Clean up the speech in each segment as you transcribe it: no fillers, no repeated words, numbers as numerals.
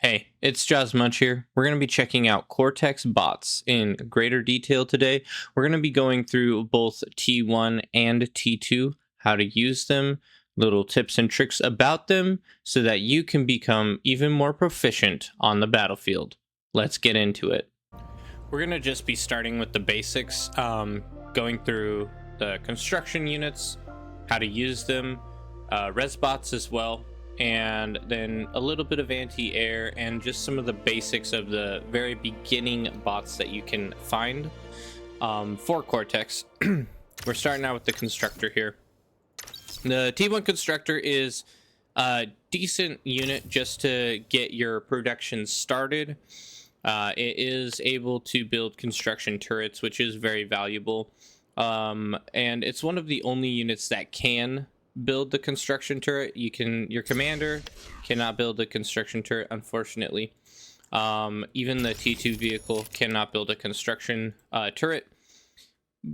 Hey, it's Munch here. We're going to be checking out Cortex bots in greater detail today. We're going to be going through both T1 and T2, how to use them, little tips and tricks about them, so that you can become even more proficient on the battlefield. Let's get into it. We're going to just be starting with the basics, going through the construction units, how to use them, res bots as well, and then a little bit of anti-air and just some of the basics of the very beginning bots that you can find for Cortex. We're starting out with the Constructor here. The T1 Constructor is a decent unit just to get your production started. It is able to build construction turrets, which is very valuable, and it's one of the only units that can build the construction turret. Your commander cannot build a construction turret, unfortunately. Even the T2 vehicle cannot build a construction turret,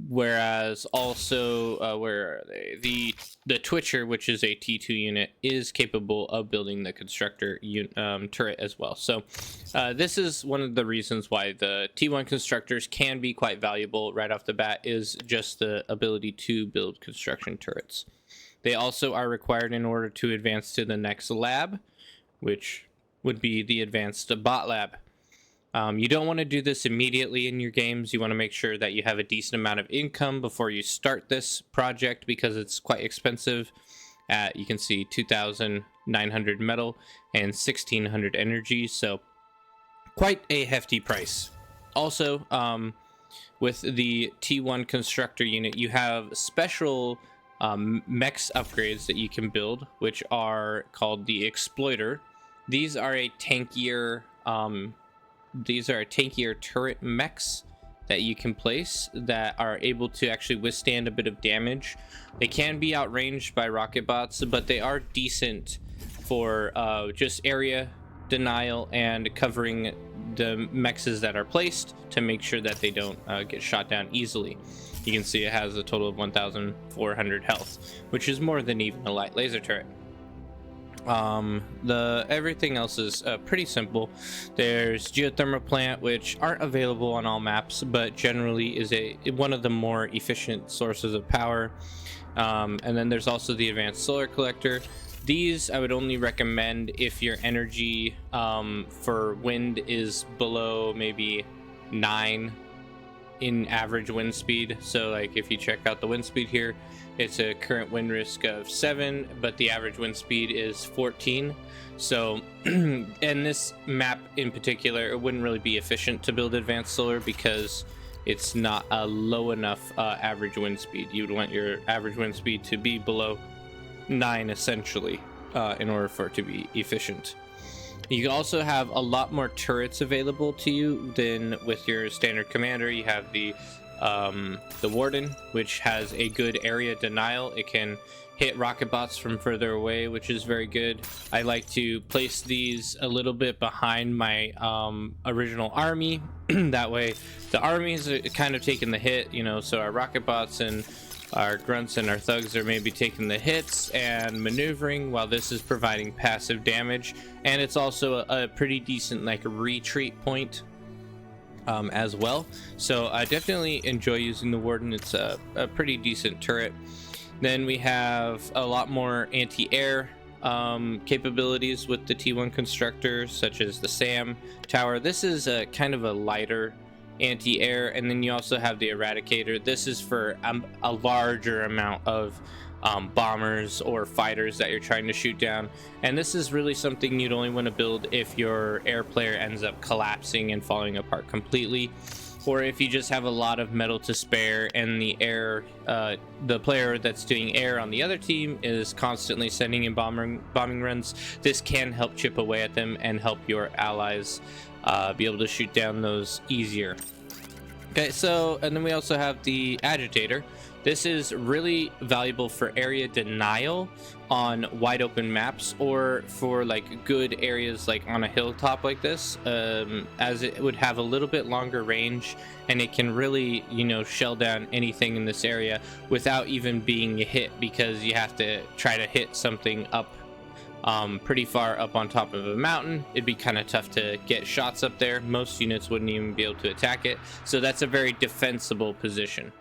whereas also where are they? The Twitcher, which is a T2 unit, is capable of building the constructor turret as well. So this is one of the reasons why the T1 constructors can be quite valuable right off the bat, is just the ability to build construction turrets. They also are required in order to advance to the next lab, which would be the advanced bot lab. You don't want to do this immediately in your games. You want to make sure that you have a decent amount of income before you start this project, because it's quite expensive. You can see 2,900 metal and 1,600 energy, so quite a hefty price. Also, with the T1 constructor unit, you have special Mech Upgrades that you can build, which are called the Exploiter. These are a tankier turret mechs that you can place that are able to actually withstand a bit of damage. They can be outranged by rocket bots, but they are decent for just area denial and covering the mechs that are placed to make sure that they don't get shot down easily. You can see it has a total of 1,400 health, which is more than even a light laser turret. Everything else is pretty simple. There's geothermal plant, which aren't available on all maps, but generally is one of the more efficient sources of power. And then there's also the advanced solar collector. These I would only recommend if your energy for wind is below maybe 9 in average wind speed. So like if you check out the wind speed here, it's a current wind risk of 7, but the average wind speed is 14. So in this map in particular, it wouldn't really be efficient to build advanced solar because it's not a low enough average wind speed. You would want your average wind speed to be below 9 essentially in order for it to be efficient. You also have a lot more turrets available to you than with your standard commander. You have the Warden, which has a good area denial. It can hit rocket bots from further away, which is very good. I like to place these a little bit behind my original army. That way the armies are kind of taking the hit, so our rocket bots and our grunts and our thugs are maybe taking the hits and maneuvering, while this is providing passive damage. And it's also a pretty decent retreat point as well. So I definitely enjoy using the Warden. It's a pretty decent turret. Then we have a lot more anti-air capabilities with the T1 constructor, such as the SAM tower. This is a kind of a lighter anti-air, and then you also have the Eradicator. This is for a larger amount of bombers or fighters that you're trying to shoot down, and this is really something you'd only want to build if your air player ends up collapsing and falling apart completely, or if you just have a lot of metal to spare and the player that's doing air on the other team is constantly sending in bombing runs. This can help chip away at them and help your allies be able to shoot down those easier. Okay, so and then we also have the Agitator. This is really valuable for area denial on wide open maps, or for good areas like on a hilltop like this, as it would have a little bit longer range, and it can really shell down anything in this area without even being hit, because you have to try to hit something up pretty far up on top of a mountain. It'd be kind of tough to get shots up there. Most units wouldn't even be able to attack it, so that's a very defensible position.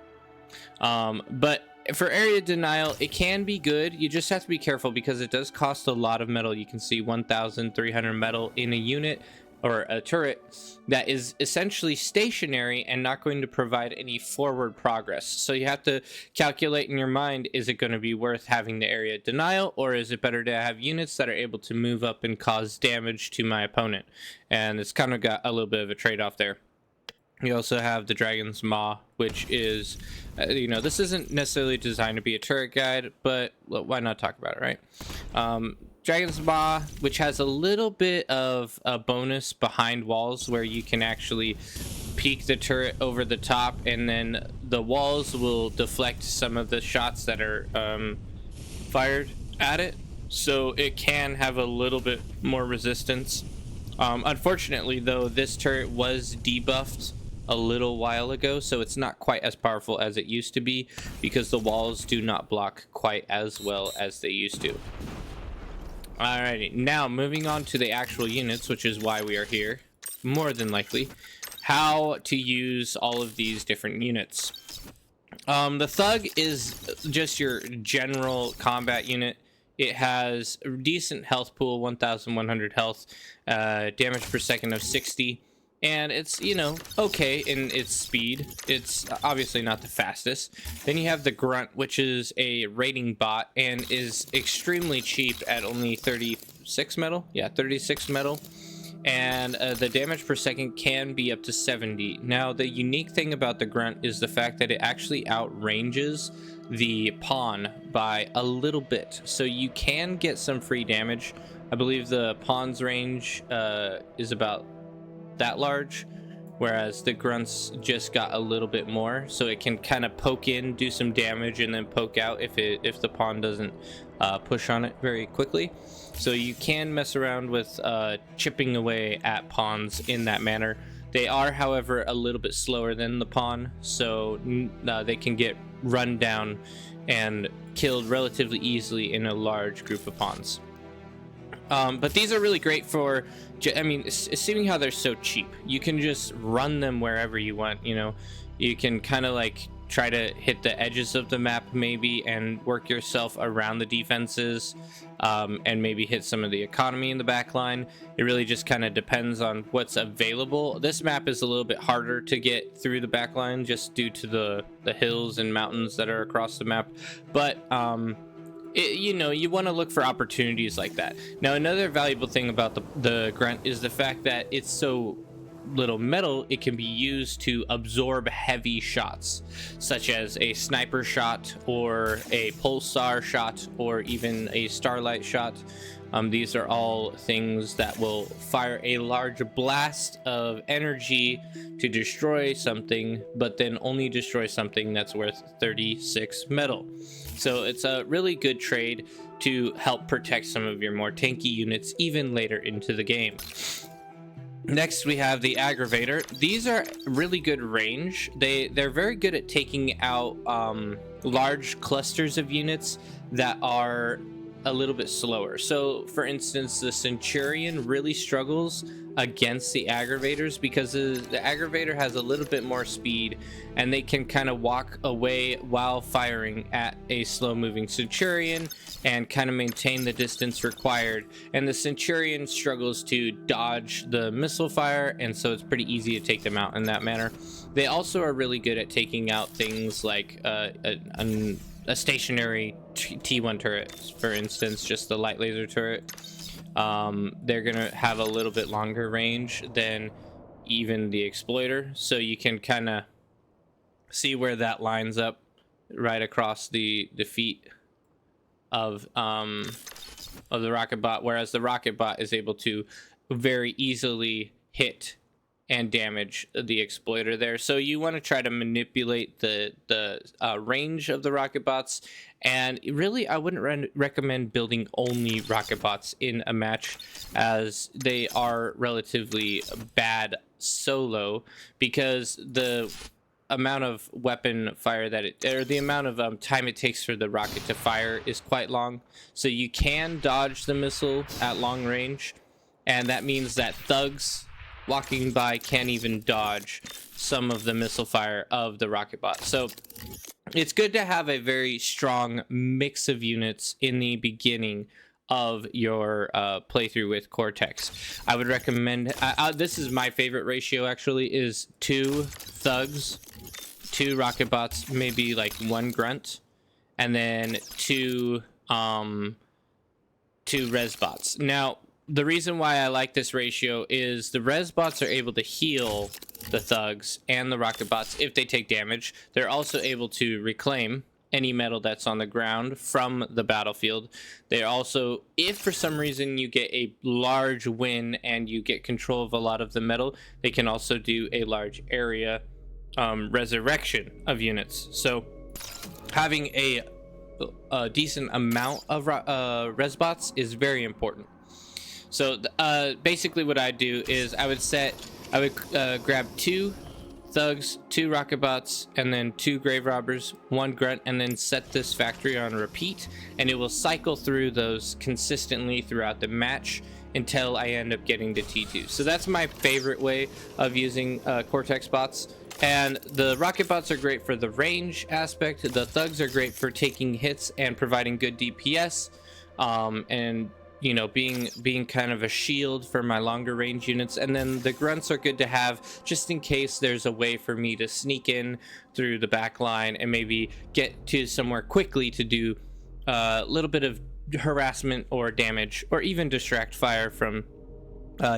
But for area denial, it can be good. You just have to be careful because it does cost a lot of metal. You can see 1,300 metal in a unit or a turret that is essentially stationary and not going to provide any forward progress. So you have to calculate in your mind, is it going to be worth having the area denial, or is it better to have units that are able to move up and cause damage to my opponent? And it's kind of got a little bit of a trade-off there. You also have the Dragon's Maw, which is, this isn't necessarily designed to be a turret guide, but well, why not talk about it, right? Dragon's Maw, which has a little bit of a bonus behind walls where you can actually peek the turret over the top, and then the walls will deflect some of the shots that are fired at it. So it can have a little bit more resistance. Unfortunately, though, this turret was debuffed a little while ago, so it's not quite as powerful as it used to be because the walls do not block quite as well as they used to. Alrighty, now moving on to the actual units, which is why we are here, more than likely. How to use all of these different units. The Thug is just your general combat unit. It has a decent health pool, 1,100 health, damage per second of 60. And it's, okay in its speed. It's obviously not the fastest. Then you have the Grunt, which is a raiding bot and is extremely cheap at only 36 metal. Yeah, 36 metal. And the damage per second can be up to 70. Now, the unique thing about the Grunt is the fact that it actually outranges the Pawn by a little bit. So you can get some free damage. I believe the Pawn's range is about that large, whereas the Grunts just got a little bit more, so it can kind of poke in, do some damage, and then poke out if the Pawn doesn't push on it very quickly. So you can mess around with chipping away at Pawns in that manner. They are, however, a little bit slower than the Pawn, so they can get run down and killed relatively easily in a large group of Pawns. But these are really great for, assuming how they're so cheap, you can just run them wherever you want. You can kind of like try to hit the edges of the map maybe and work yourself around the defenses, and maybe hit some of the economy in the back line. It really just kind of depends on what's available. This map is a little bit harder to get through the back line just due to the hills and mountains that are across the map, but you want to look for opportunities like that. Now, another valuable thing about the Grunt is the fact that it's so little metal, it can be used to absorb heavy shots, such as a sniper shot or a pulsar shot or even a starlight shot. These are all things that will fire a large blast of energy to destroy something, but then only destroy something that's worth 36 metal. So it's a really good trade to help protect some of your more tanky units even later into the game. Next, we have the Aggravator. These are really good range. They're very good at taking out large clusters of units that are a little bit slower. So, for instance, the Centurion really struggles against the Aggravators because the Aggravator has a little bit more speed, and they can kind of walk away while firing at a slow-moving Centurion and kind of maintain the distance required. And the Centurion struggles to dodge the missile fire, and so it's pretty easy to take them out in that manner. They also are really good at taking out things like a stationary T1 turret, for instance, just the light laser turret. They're gonna have a little bit longer range than even the Exploiter, so you can kind of see where that lines up right across the feet of the rocket bot, whereas the rocket bot is able to very easily hit and damage the Exploiter there. So you want to try to manipulate the range of the rocket bots, and really I wouldn't recommend building only rocket bots in a match, as they are relatively bad solo, because the amount of weapon fire that the amount of time it takes for the rocket to fire is quite long. So you can dodge the missile at long range, and that means that thugs walking by can't even dodge some of the missile fire of the rocket bot. So it's good to have a very strong mix of units in the beginning of your playthrough with Cortex. I would recommend, this is my favorite ratio actually, is 2 thugs, 2 rocket bots, maybe like 1 grunt, and then 2 res bots. Now, the reason why I like this ratio is the res bots are able to heal the thugs and the rocket bots if they take damage. They're also able to reclaim any metal that's on the ground from the battlefield. They're also, if for some reason you get a large win and you get control of a lot of the metal, they can also do a large area resurrection of units. So having a decent amount of res bots is very important. So basically what I'd do is I would grab 2 thugs, 2 rocket bots, and then 2 grave robbers, 1 grunt, and then set this factory on repeat, and it will cycle through those consistently throughout the match until I end up getting to T2. So that's my favorite way of using Cortex bots. And the rocket bots are great for the range aspect. The thugs are great for taking hits and providing good DPS, and you know, being kind of a shield for my longer range units. And then the grunts are good to have just in case there's a way for me to sneak in through the back line and maybe get to somewhere quickly to do a little bit of harassment or damage, or even distract fire from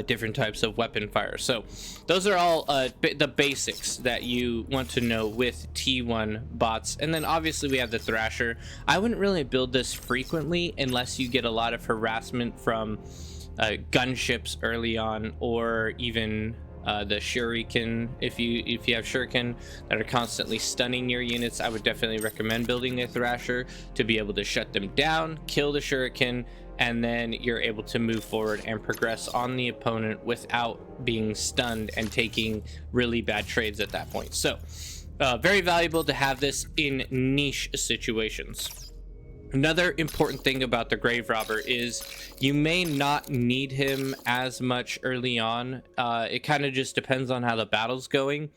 different types of weapon fire. So those are all the basics that you want to know with T1 bots. And then obviously we have the Thrasher. I wouldn't really build this frequently unless you get a lot of harassment from gunships early on, or even the shuriken. If you have shuriken that are constantly stunning your units, I would definitely recommend building a Thrasher to be able to shut them down, kill the shuriken, and then you're able to move forward and progress on the opponent without being stunned and taking really bad trades at that point. So very valuable to have this in niche situations. Another important thing about the grave robber is you may not need him as much early on. It kind of just depends on how the battle's going,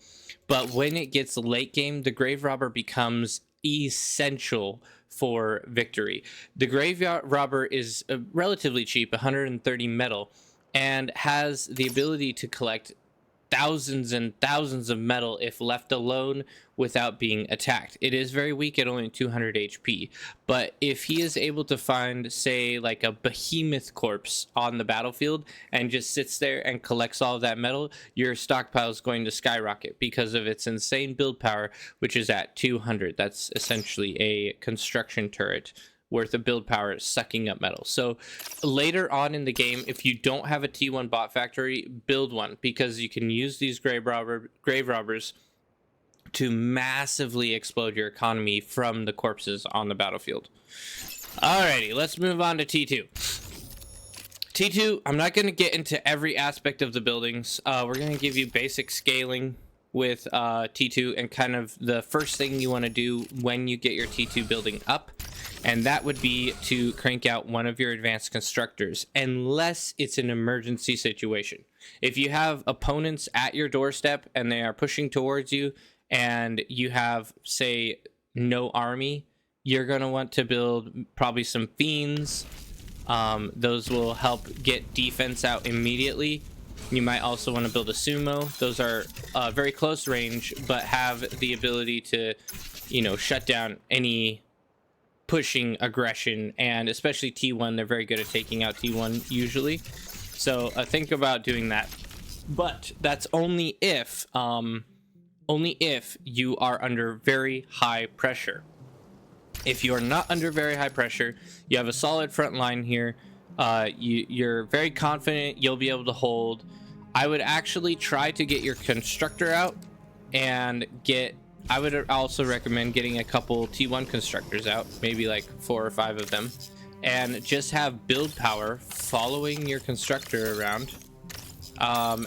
but when it gets late game, the grave robber becomes essential for victory. The grave robber is relatively cheap, 130 metal, and has the ability to collect thousands and thousands of metal if left alone without being attacked. It is very weak at only 200 HP, but if he is able to find, say, like a behemoth corpse on the battlefield and just sits there and collects all of that metal, your stockpile is going to skyrocket because of its insane build power, which is at 200. That's essentially a construction turret worth of build power sucking up metal. So later on in the game, if you don't have a T1 bot factory, build one, because you can use these grave robbers to massively explode your economy from the corpses on the battlefield. Alrighty, let's move on to T2. T2, I'm not going to get into every aspect of the buildings. We're going to give you basic scaling with T2, and kind of the first thing you want to do when you get your T2 building up, and that would be to crank out one of your advanced constructors, unless it's an emergency situation. If you have opponents at your doorstep and they are pushing towards you and you have, say, no army, you're going to want to build probably some Fiends. Those will help get defense out immediately. You might also want to build a Sumo. Those are very close range, but have the ability to, you know, shut down any pushing aggression, and especially T1, they're very good at taking out T1 usually. So think about doing that. But that's only if you are under very high pressure. If you are not under very high pressure, you have a solid front line here. You're very confident you'll be able to hold. I would actually try to get your constructor out and I would also recommend getting a couple T1 constructors out, maybe like 4 or 5 of them, and just have build power following your constructor around,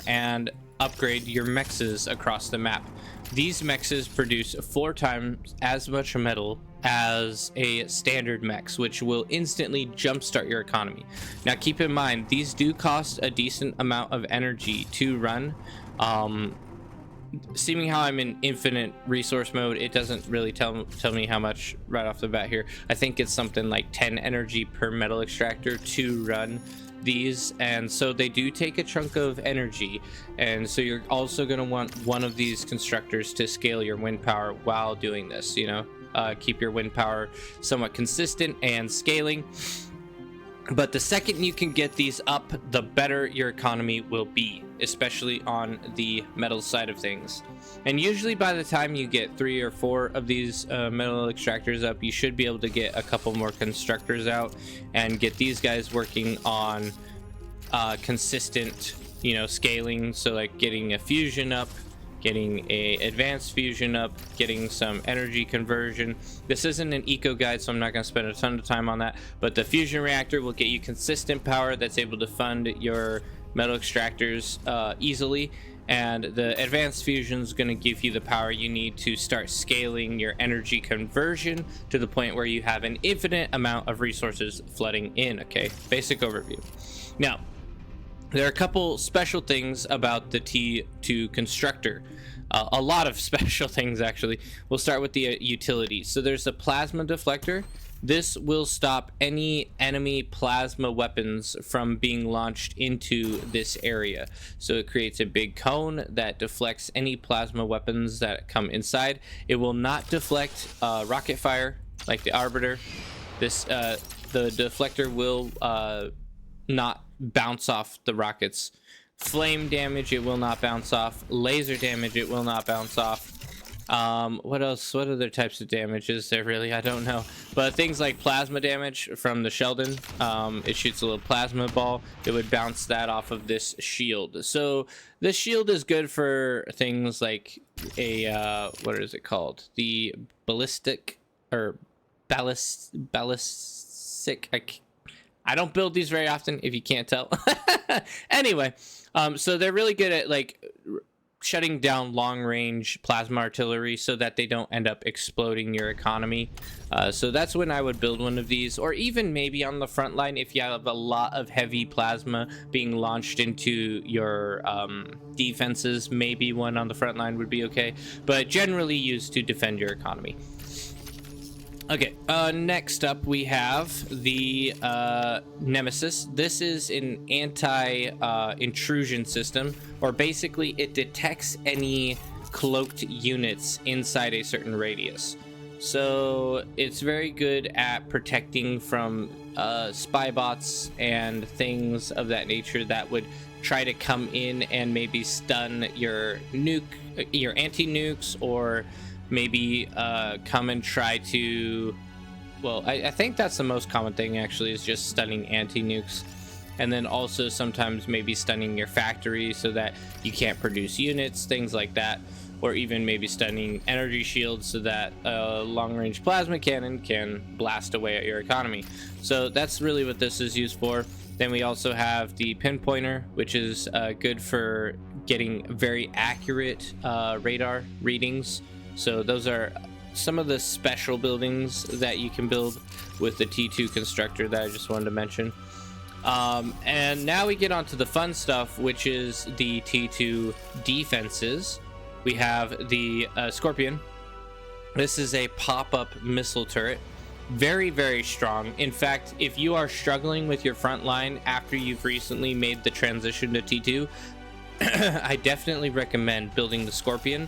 and upgrade your mechs across the map. these mechs produce 4 times as much metal as a standard mechs, which will instantly jumpstart your economy. Now keep in mind, these do cost a decent amount of energy to run. Seeming how I'm in infinite resource mode, it doesn't really tell me how much right off the bat here. I think it's something like 10 energy per metal extractor to run these, and so they do take a chunk of energy, and so you're also going to want one of these constructors to scale your wind power while doing this, you know. Keep your wind power somewhat consistent and scaling. But the second you can get these up, the better your economy will be, especially on the metal side of things. And usually by the time you get 3 or 4 of these metal extractors up, you should be able to get a couple more constructors out and get these guys working on consistent, you know, scaling. So like getting a fusion up, getting a advanced fusion up, getting some energy conversion. This isn't an eco guide, so I'm not going to spend a ton of time on that, but the fusion reactor will get you consistent power that's able to fund your metal extractors easily, and the advanced fusion is going to give you the power you need to start scaling your energy conversion to the point where you have an infinite amount of resources flooding in. Okay, basic overview. Now there are a couple special things about the T2 constructor. A lot of special things, actually. We'll start with the utility. So there's a plasma deflector. This will stop any enemy plasma weapons from being launched into this area. So it creates a big cone that deflects any plasma weapons that come inside. It will not deflect rocket fire like the Arbiter. This the deflector will not bounce off the rockets. Flame damage, it will not bounce off. Laser damage, it will not bounce off. What else? What other types of damage is there really? I don't know. But things like plasma damage from the Sheldon, it shoots a little plasma ball. It would bounce that off of this shield. So this shield is good for things like a what is it called? The ballistic or ballistic. I don't build these very often, if you can't tell. Anyway, so they're really good at like shutting down long-range plasma artillery so that they don't end up exploding your economy. So that's when I would build one of these, or even maybe on the front line if you have a lot of heavy plasma being launched into your defenses. Maybe one on the front line would be okay, but generally used to defend your economy. Okay, next up we have the Nemesis. This is an anti-intrusion system, or basically it detects any cloaked units inside a certain radius. So it's very good at protecting from spy bots and things of that nature that would try to come in and maybe stun your anti-nukes, or maybe come and try to, well, I think that's the most common thing actually, is just stunning anti-nukes, and then also sometimes maybe stunning your factory so that you can't produce units, things like that, or even maybe stunning energy shields so that a long-range plasma cannon can blast away at your economy. So that's really what this is used for. Then we also have the pinpointer, which is good for getting very accurate radar readings. So those are some of the special buildings that you can build with the T2 constructor that I just wanted to mention. And now we get on to the fun stuff, which is the T2 defenses. We have the Scorpion. This is a pop-up missile turret. Very, very strong. In fact, if you are struggling with your front line after you've recently made the transition to T2, I definitely recommend building the Scorpion.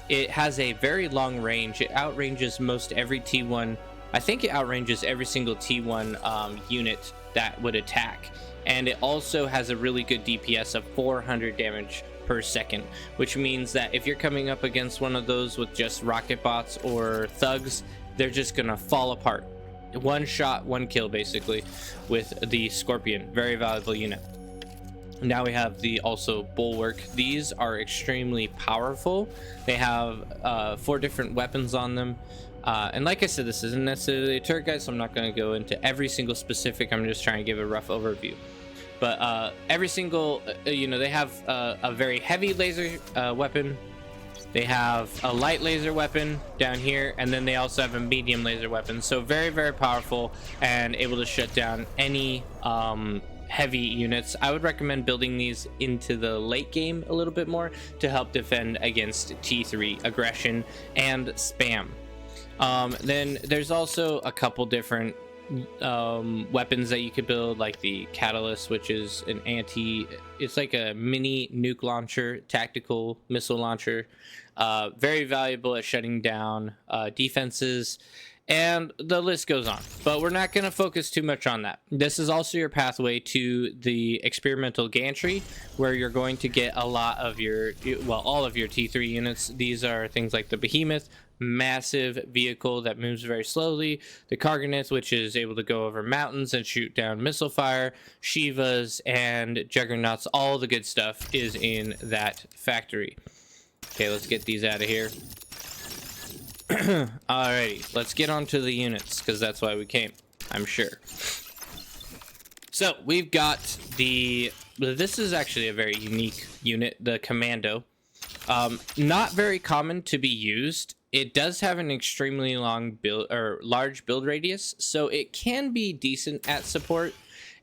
It has a very long range. It outranges most every T1. I think it outranges every single T1 unit that would attack. And it also has a really good DPS of 400 damage per second, which means that if you're coming up against one of those with just rocket bots or thugs, they're just gonna fall apart. One shot, one kill, basically, with the Scorpion. Very valuable unit. Now we have the also Bulwark. These are extremely powerful. They have 4 different weapons on them. And like I said, this isn't necessarily a turret guide, so I'm not going to go into every single specific. I'm just trying to give a rough overview. But every single, they have a very heavy laser weapon. They have a light laser weapon down here, and then they also have a medium laser weapon. So very, very powerful and able to shut down any heavy units. I would recommend building these into the late game a little bit more to help defend against T3 aggression and spam. Then there's also a couple different weapons that you could build, like the Catalyst, which is it's like a mini nuke launcher, tactical missile launcher, very valuable at shutting down defenses, and the list goes on, but we're not going to focus too much on that. This is also your pathway to the experimental gantry, where you're going to get a lot of your, well, all of your T3 units. These are things like the Behemoth, massive vehicle that moves very slowly, the Karganeth, which is able to go over mountains and shoot down missile fire, Shivas, and Juggernauts. All the good stuff is in that factory. Okay, let's get these out of here. Alrighty, let's get on to the units, because that's why we came, I'm sure. So we've got this is actually a very unique unit, the Commando. Not very common to be used. It does have an extremely large build radius, so it can be decent at support.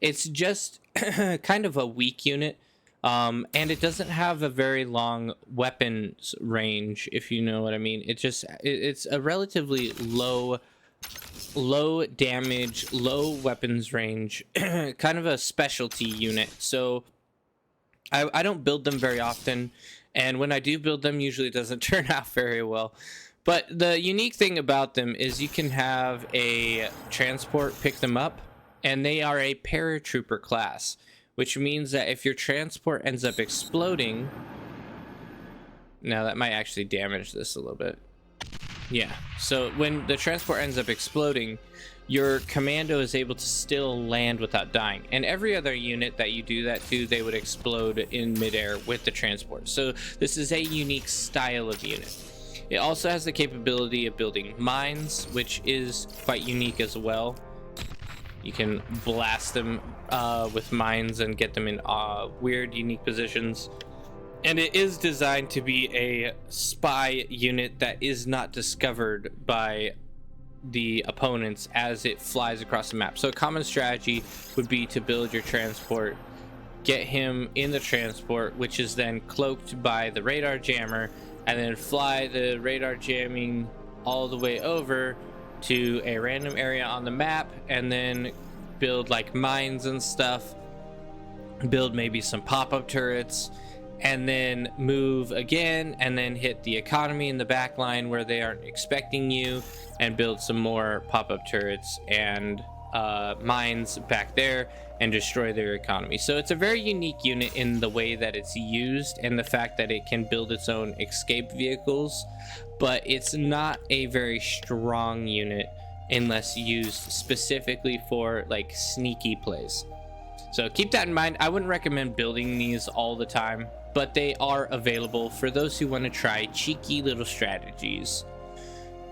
It's just kind of a weak unit, and it doesn't have a very long weapons range, if you know what I mean. It's a relatively low damage, low weapons range, kind of a specialty unit. So I don't build them very often, and when I do build them, usually it doesn't turn out very well. But the unique thing about them is you can have a transport pick them up, and they are a paratrooper class, which means that if your transport ends up exploding, now that might actually damage this a little bit. Yeah, so when the transport ends up exploding, your commando is able to still land without dying. And every other unit that you do that to, they would explode in midair with the transport. So this is a unique style of unit. It also has the capability of building mines, which is quite unique as well. You can blast them with mines and get them in weird, unique positions. And it is designed to be a spy unit that is not discovered by the opponents as it flies across the map. So a common strategy would be to build your transport, get him in the transport, which is then cloaked by the radar jammer, and then fly the radar jamming all the way over to a random area on the map, and then build like mines and stuff, build maybe some pop-up turrets, and then move again, and then hit the economy in the back line where they aren't expecting you, and build some more pop-up turrets and mines back there and destroy their economy. So it's a very unique unit in the way that it's used and the fact that it can build its own escape vehicles, but it's not a very strong unit unless used specifically for like sneaky plays. So keep that in mind. I wouldn't recommend building these all the time, but they are available for those who want to try cheeky little strategies.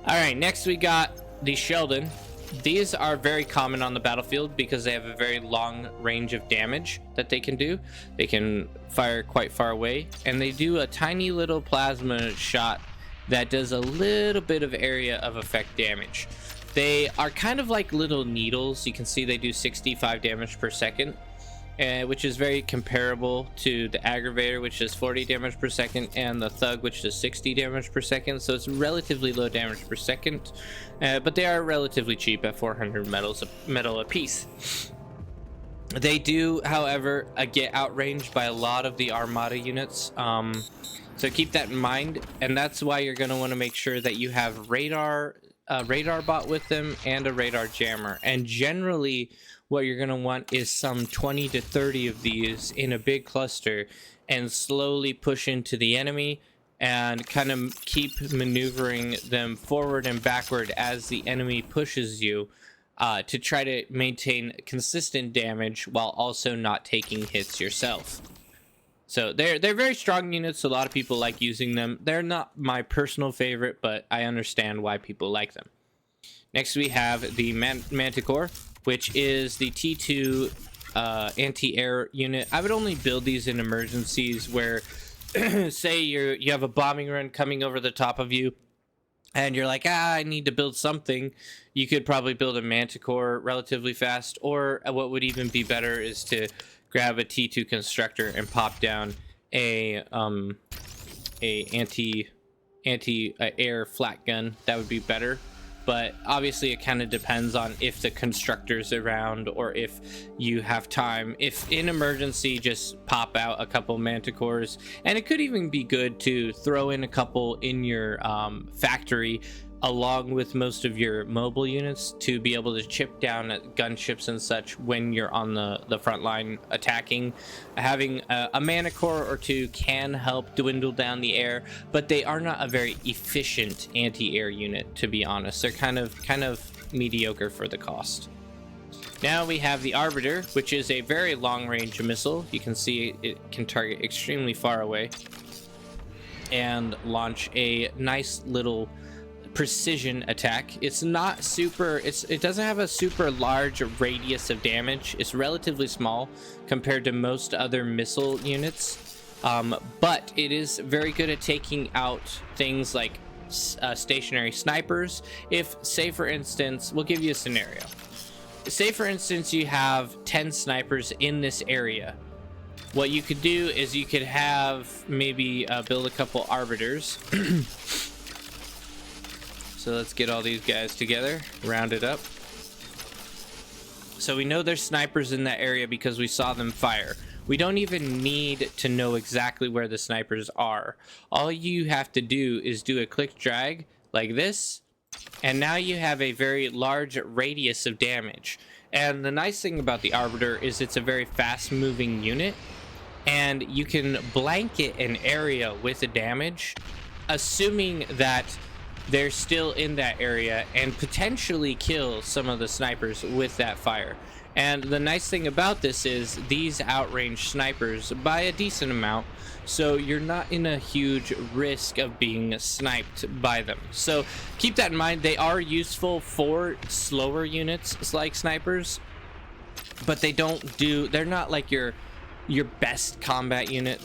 All right, next we got the Sheldon. These are very common on the battlefield because they have a very long range of damage that they can do. They can fire quite far away, and they do a tiny little plasma shot that does a little bit of area of effect damage. They are kind of like little needles. You can see they do 65 damage per second, which is very comparable to the Aggravator, which does 40 damage per second, and the Thug, which does 60 damage per second. So it's relatively low damage per second, but they are relatively cheap at 400 metal a piece. They do, however, get outranged by a lot of the Armada units, so keep that in mind, and that's why you're going to want to make sure that you have radar bot with them and a radar jammer. And generally what you're going to want is some 20 to 30 of these in a big cluster, and slowly push into the enemy and kind of keep maneuvering them forward and backward as the enemy pushes you, to try to maintain consistent damage while also not taking hits yourself. So they're very strong units. A lot of people like using them. They're not my personal favorite, but I understand why people like them. Next we have the Manticor, which is the T2 anti-air unit. I would only build these in emergencies where say you have a bombing run coming over the top of you, and you're like, I need to build something. You could probably build a Manticor relatively fast, or what would even be better is to grab a T2 Constructor and pop down a anti air flat gun. That would be better. But obviously it kind of depends on if the Constructor's around or if you have time. If in emergency, just pop out a couple Manticores. And it could even be good to throw in a couple in your factory along with most of your mobile units to be able to chip down at gunships and such when you're on the front line attacking. Having a Manticor or two can help dwindle down the air, but they are not a very efficient anti-air unit, to be honest. They're kind of mediocre for the cost. Now we have the Arbiter, which is a very long-range missile. You can see it can target extremely far away and launch a nice little precision attack. It's not super, it doesn't have a super large radius of damage. It's relatively small compared to most other missile units, but it is very good at taking out things like stationary snipers. If, say for instance, we'll give you a scenario. Say for instance you have 10 snipers in this area. What you could do is you could have maybe build a couple Arbiters. So let's get all these guys together, round it up. So we know there's snipers in that area because we saw them fire. We don't even need to know exactly where the snipers are. All you have to do is do a click drag like this, and now you have a very large radius of damage. And the nice thing about the Arbiter is it's a very fast moving unit, and you can blanket an area with the damage, assuming that they're still in that area, and potentially kill some of the snipers with that fire. And the nice thing about this is these outrange snipers by a decent amount, so you're not in a huge risk of being sniped by them. So keep that in mind. They are useful for slower units like snipers, but they're not like your best combat unit.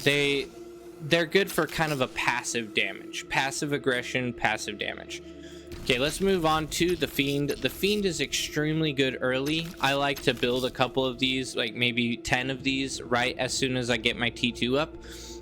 They're good for kind of a passive damage, passive aggression, passive damage. Okay, let's move on to the Fiend. The Fiend is extremely good early. I like to build a couple of these, like maybe 10 of these right as soon as I get my T2 up,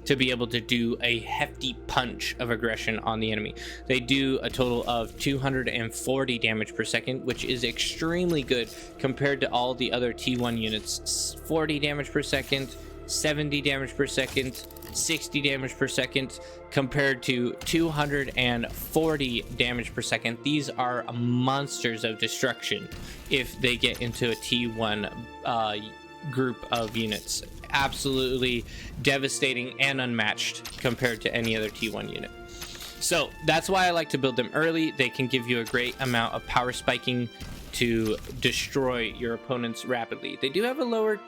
to be able to do a hefty punch of aggression on the enemy. They do a total of 240 damage per second, which is extremely good compared to all the other T1 units. 40 damage per second, 70 damage per second, 60 damage per second, compared to 240 damage per second. These are monsters of destruction if they get into a T1 group of units. Absolutely devastating and unmatched compared to any other T1 unit. So that's why I like to build them early. They can give you a great amount of power spiking to destroy your opponents rapidly. They do have a lower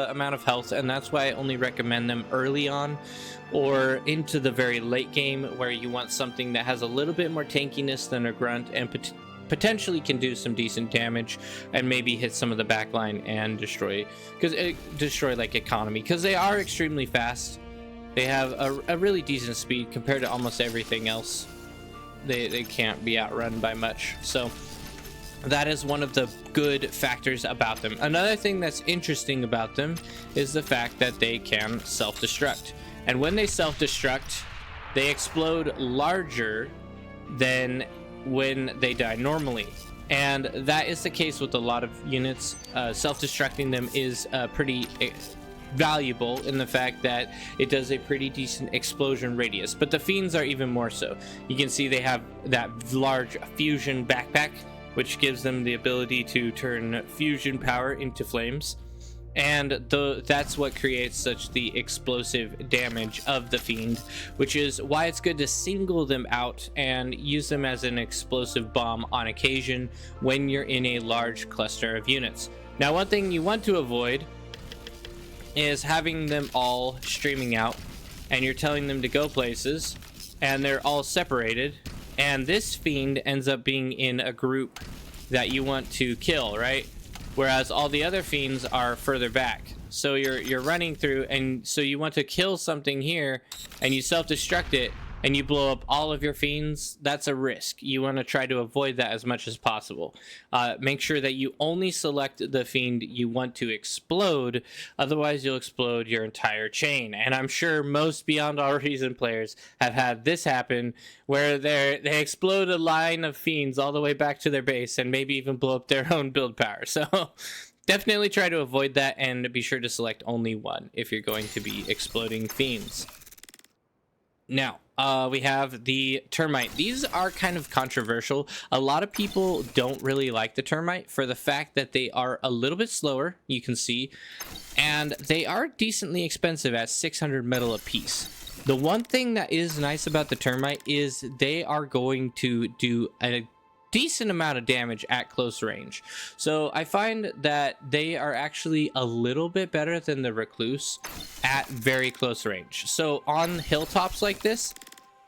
amount of health, and that's why I only recommend them early on or into the very late game, where you want something that has a little bit more tankiness than a grunt and potentially can do some decent damage and maybe hit some of the backline and destroy like economy, because they are extremely fast. They have a really decent speed compared to almost everything else. They can't be outrun by much. So that is one of the good factors about them. Another thing that's interesting about them is the fact that they can self-destruct. And when they self-destruct, they explode larger than when they die normally. And that is the case with a lot of units. Self-destructing them is pretty valuable in the fact that it does a pretty decent explosion radius. But the Fiends are even more so. You can see they have that large fusion backpack, which gives them the ability to turn fusion power into flames. And that's what creates such the explosive damage of the Fiend, which is why it's good to single them out and use them as an explosive bomb on occasion when you're in a large cluster of units. Now, one thing you want to avoid is having them all streaming out and you're telling them to go places and they're all separated, and this Fiend ends up being in a group that you want to kill, right? Whereas all the other Fiends are further back. So you're running through, and so you want to kill something here, and you self-destruct it, and you blow up all of your fiends. That's a risk. You want to try to avoid that as much as possible. Make sure that you only select the fiend you want to explode, otherwise you'll explode your entire chain. And I'm sure most Beyond All Reason players have had this happen, where they explode a line of fiends all the way back to their base, and maybe even blow up their own build power. So definitely try to avoid that, and be sure to select only one if you're going to be exploding fiends. Now, we have the Termite. These are kind of controversial. A lot of people don't really like the Termite for the fact that they are a little bit slower, you can see, and they are decently expensive at 600 metal a piece. The one thing that is nice about the Termite is they are going to do a decent amount of damage at close range. So I find that they are actually a little bit better than the Recluse at very close range. So on hilltops like this,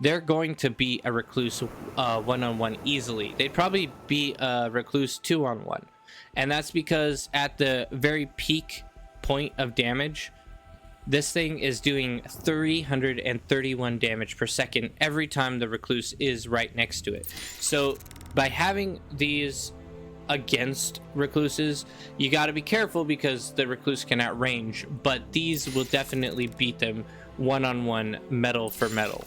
they're going to beat a Recluse one-on-one easily. They'd probably beat a Recluse two-on-one. And that's because at the very peak point of damage, this thing is doing 331 damage per second every time the Recluse is right next to it. So by having these against Recluses, you got to be careful because the Recluse can outrange, but these will definitely beat them one-on-one, metal for metal.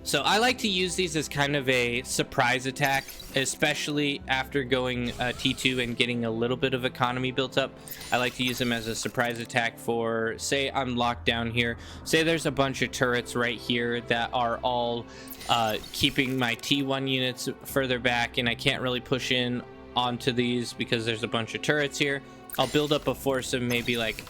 So I like to use these as kind of a surprise attack, especially after going T2 and getting a little bit of economy built up. I like to use them as a surprise attack for, say I'm locked down here, say there's a bunch of turrets right here that are all keeping my T1 units further back, and I can't really push in onto these because there's a bunch of turrets here. I'll build up a force of maybe like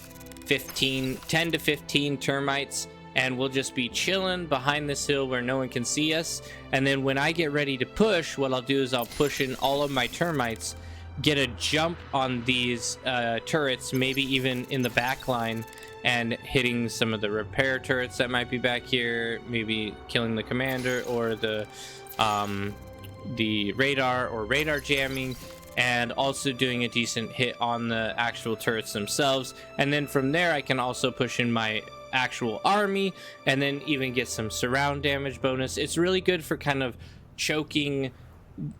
10 to 15 termites, and we'll just be chilling behind this hill where no one can see us. And then when I get ready to push, what I'll do is I'll push in all of my termites, get a jump on these turrets, maybe even in the back line, and hitting some of the repair turrets that might be back here, maybe killing the commander or the radar or radar jamming, and also doing a decent hit on the actual turrets themselves. And then from there I can also push in my actual army and then even get some surround damage bonus. It's really good for kind of choking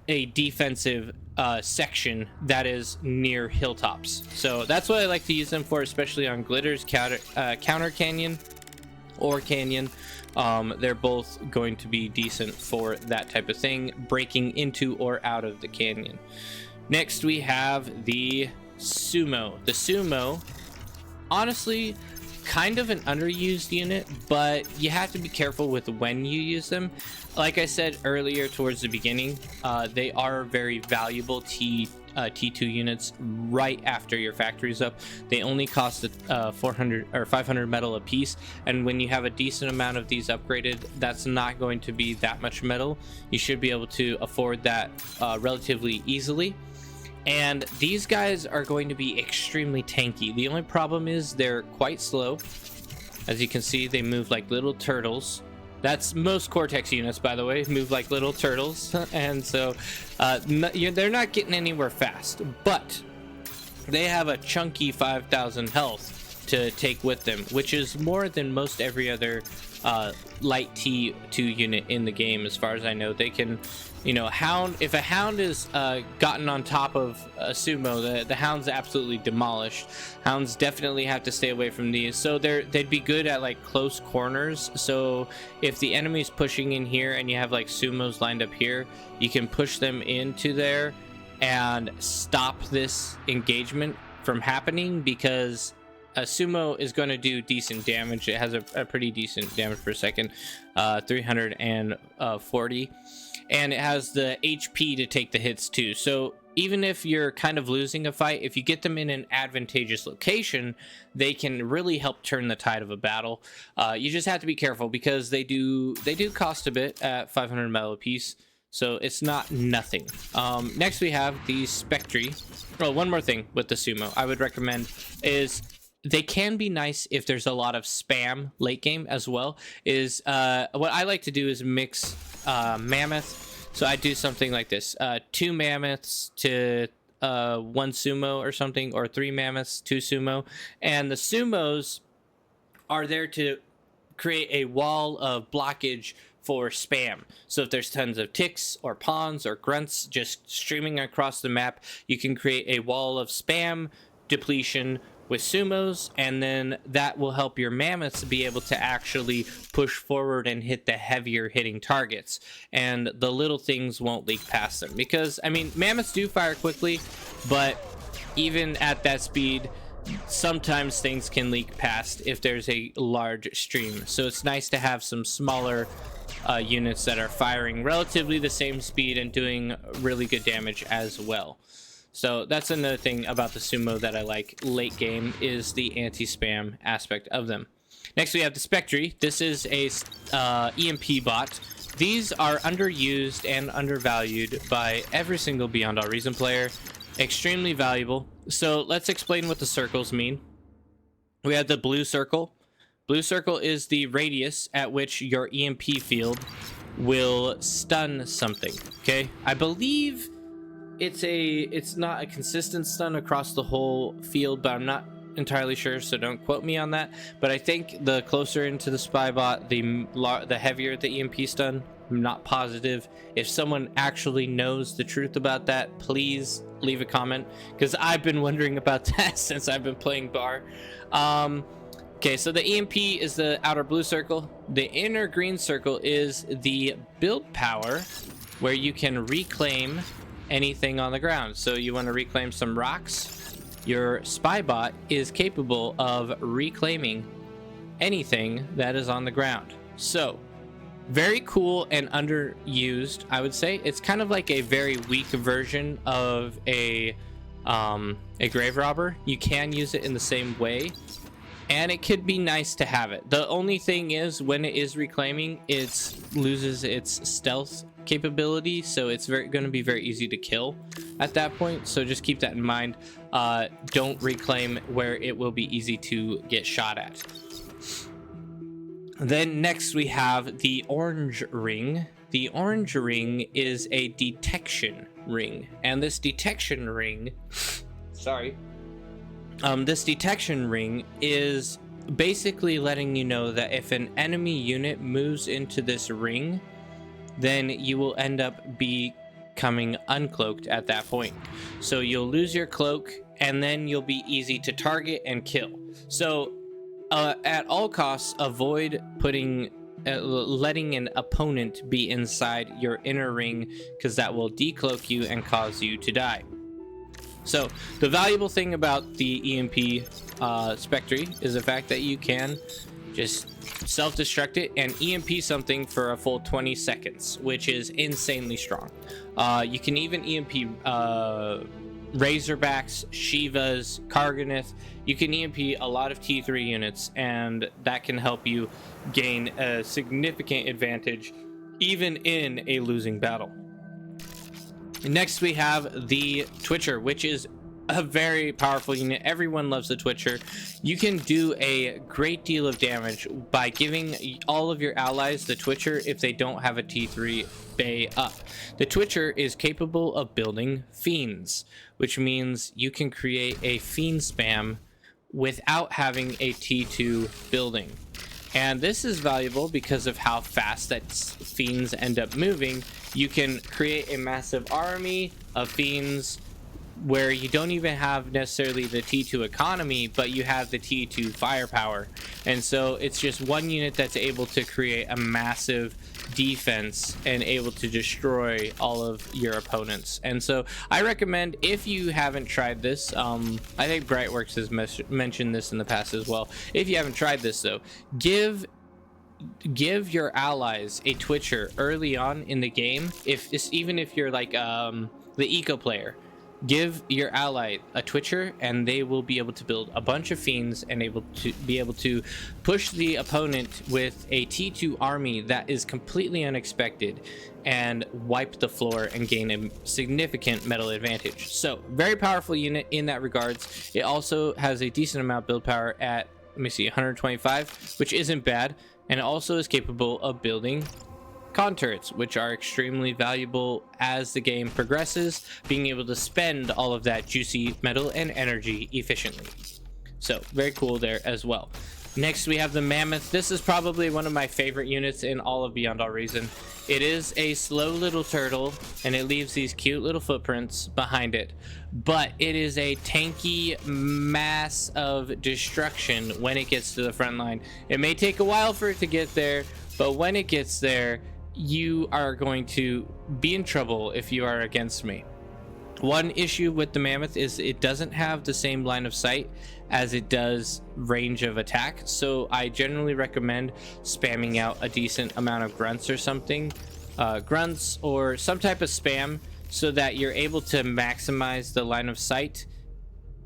a defensive section that is near hilltops. So that's what I like to use them for, especially on Glitter's counter canyon or canyon. They're both going to be decent for that type of thing, breaking into or out of the canyon. Next we have the Sumo. The Sumo, honestly, kind of an underused unit, but you have to be careful with when you use them. Like I said earlier towards the beginning, they are very valuable T2 units right after your factory's up. They only cost 400 or 500 metal a piece, and when you have a decent amount of these upgraded, that's not going to be that much metal. You should be able to afford that relatively easily. And these guys are going to be extremely tanky. The only problem is they're quite slow. As you can see, they move like little turtles. That's most Cortex units, by the way, move like little turtles. And so they're not getting anywhere fast, but they have a chunky 5,000 health to take with them, which is more than most every other light T2 unit in the game. As far as I know, they can, you know, hound, if a hound is gotten on top of a Sumo, the hound's absolutely demolished. Hounds definitely have to stay away from these, so they'd be good at like close corners. So if the enemy's pushing in here and you have like Sumos lined up here, you can push them into there and stop this engagement from happening, because a Sumo is going to do decent damage. It has a pretty decent damage per second, 340, and it has the HP to take the hits too. So even if you're kind of losing a fight, if you get them in an advantageous location, they can really help turn the tide of a battle. You just have to be careful because they do cost a bit at 500 metal a piece, so it's not nothing. Next we have the Spectre. Oh, one more thing with the Sumo I would recommend is they can be nice if there's a lot of spam late game as well. Is what I like to do is mix Mammoth. So I do something like this: 2 Mammoths to one sumo or something, or 3 mammoths, 2 sumo, and the sumos are there to create a wall of blockage for spam. So if there's tons of ticks or pawns or grunts just streaming across the map, you can create a wall of spam depletion with sumos, and then that will help your mammoths be able to actually push forward and hit the heavier hitting targets, and the little things won't leak past them. Because I mean, mammoths do fire quickly, but even at that speed, sometimes things can leak past if there's a large stream. So it's nice to have some smaller units that are firing relatively the same speed and doing really good damage as well. So that's another thing about the sumo that I like late game, is the anti-spam aspect of them. Next we have the Spectre. This is a EMP bot. These are underused and undervalued by every single Beyond All Reason player. Extremely valuable. So let's explain what the circles mean. We have the blue circle. Blue circle is the radius at which your EMP field will stun something. Okay, I believe it's not a consistent stun across the whole field, but I'm not entirely sure, so don't quote me on that. But I think the closer into the spy bot, the heavier the EMP stun. I'm not positive. If someone actually knows the truth about that, please leave a comment, because I've been wondering about that since I've been playing bar. Okay, so the EMP is the outer blue circle. The inner green circle is the build power, where you can reclaim anything on the ground. So you want to reclaim some rocks. Your spy bot is capable of reclaiming anything that is on the ground. So very cool and underused, I would say. It's kind of like a very weak version of a grave robber. You can use it in the same way, and it could be nice to have it. The only thing is, when it is reclaiming, it loses its stealth capability, so it's going to be very easy to kill at that point. So just keep that in mind. Don't reclaim where it will be easy to get shot at. Then next we have the orange ring. The orange ring is a detection ring, and this detection ring this detection ring is basically letting you know that if an enemy unit moves into this ring, then you will end up becoming uncloaked at that point. So you'll lose your cloak, and then you'll be easy to target and kill. So at all costs, avoid letting an opponent be inside your inner ring, because that will decloak you and cause you to die. So the valuable thing about the EMP Spectre is the fact that you can just self-destruct it and EMP something for a full 20 seconds, which is insanely strong. You can even EMP Razorbacks, Shivas, Karganath. You can EMP a lot of T3 units, and that can help you gain a significant advantage even in a losing battle. Next we have the Twitcher, which is a very powerful unit. Everyone loves the Twitcher. You can do a great deal of damage by giving all of your allies the Twitcher if they don't have a T3 bay up. The Twitcher is capable of building Fiends, which means you can create a Fiend spam without having a T2 building. And this is valuable because of how fast that Fiends end up moving. You can create a massive army of Fiends where you don't even have necessarily the T2 economy, but you have the T2 firepower. And so it's just one unit that's able to create a massive defense and able to destroy all of your opponents. And so I recommend, if you haven't tried this, I think Brightworks has mentioned this in the past as well. If you haven't tried this though, give your allies a Twitcher early on in the game. Even if you're like the eco player, give your ally a Twitcher and they will be able to build a bunch of Fiends and be able to push the opponent with a T2 army that is completely unexpected and wipe the floor and gain a significant metal advantage. So very powerful unit in that regards. It also has a decent amount of build power at, let me see, 125, which isn't bad, and it also is capable of building con turrets, which are extremely valuable as the game progresses, being able to spend all of that juicy metal and energy efficiently. So very cool there as well. Next we have the Mammoth. This is probably one of my favorite units in all of Beyond All Reason. It is a slow little turtle and it leaves these cute little footprints behind it, but it is a tanky mass of destruction when it gets to the front line. It may take a while for it to get there, but when it gets there, you are going to be in trouble if you are against me. One issue with the Mammoth is it doesn't have the same line of sight as it does range of attack, so I generally recommend spamming out a decent amount of grunts or something, grunts or some type of spam, so that you're able to maximize the line of sight,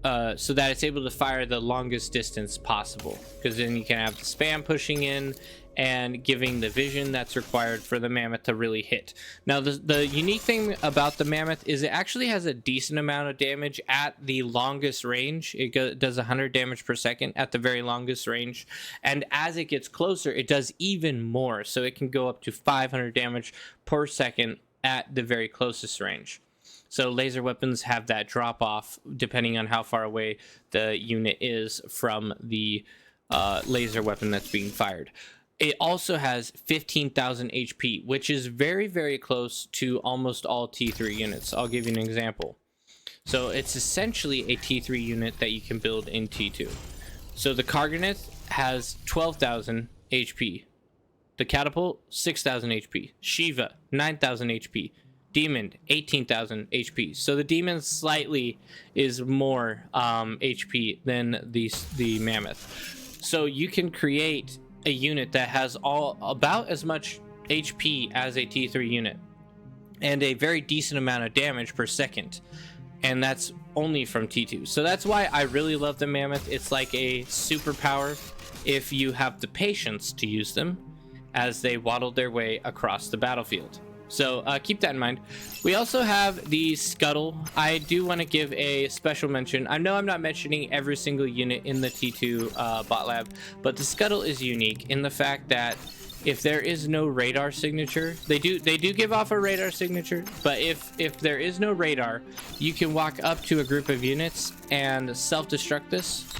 so that it's able to fire the longest distance possible, because then you can have the spam pushing in and giving the vision that's required for the Mammoth to really hit. Now the unique thing about the Mammoth is it actually has a decent amount of damage at the longest range. It does 100 damage per second at the very longest range, and as it gets closer it does even more, so it can go up to 500 damage per second at the very closest range. So laser weapons have that drop off depending on how far away the unit is from the laser weapon that's being fired. It also has 15,000 HP, which is very, very close to almost all T3 units. I'll give you an example. So it's essentially a T3 unit that you can build in T2. So the Cargoneth has 12,000 HP. The Catapult, 6,000 HP. Shiva, 9,000 HP. Demon, 18,000 HP. So the Demon slightly is more HP than the Mammoth. So you can create a unit that has about as much HP as a T3 unit and a very decent amount of damage per second, and that's only from T2. So that's why I really love the Mammoth. It's like a superpower if you have the patience to use them as they waddle their way across the battlefield. So keep that in mind. We also have the Scuttle. I do want to give a special mention. I know I'm not mentioning every single unit in the T2 bot lab, but the Scuttle is unique in the fact that if there is no radar signature, they do give off a radar signature, but if there is no radar, you can walk up to a group of units and self-destruct this,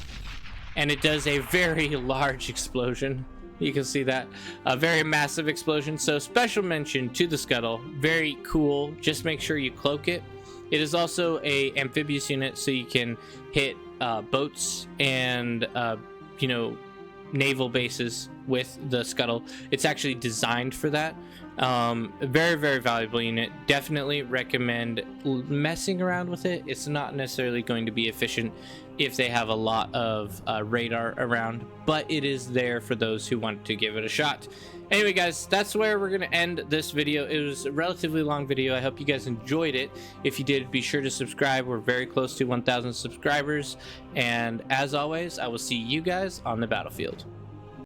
and it does a very large explosion. You can see that, a very massive explosion. So special mention to the Scuttle, very cool. Just make sure you cloak it. It is also a amphibious unit, so you can hit boats and naval bases with the Scuttle. It's actually designed for that. Very, very valuable unit. Definitely recommend messing around with it. It's not necessarily going to be efficient if they have a lot of radar around, but it is there for those who want to give it a shot. Anyway guys, that's where we're going to end this video. It was a relatively long video. I hope you guys enjoyed it. If you did, be sure to subscribe. We're very close to 1,000 subscribers, and as always, I will see you guys on the battlefield.